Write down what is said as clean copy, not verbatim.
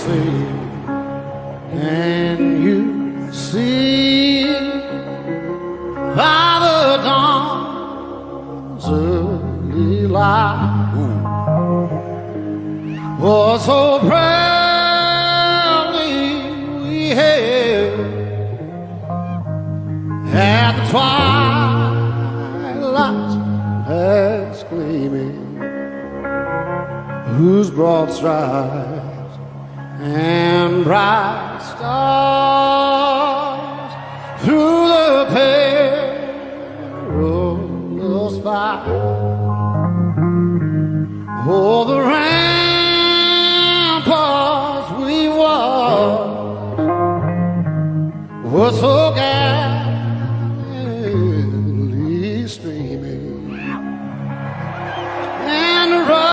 say, and you see by the dawn's early light, was so proudly we hailed at the twilight's last gleaming, whose broad stripes and bright stars through the perilous fight, oh,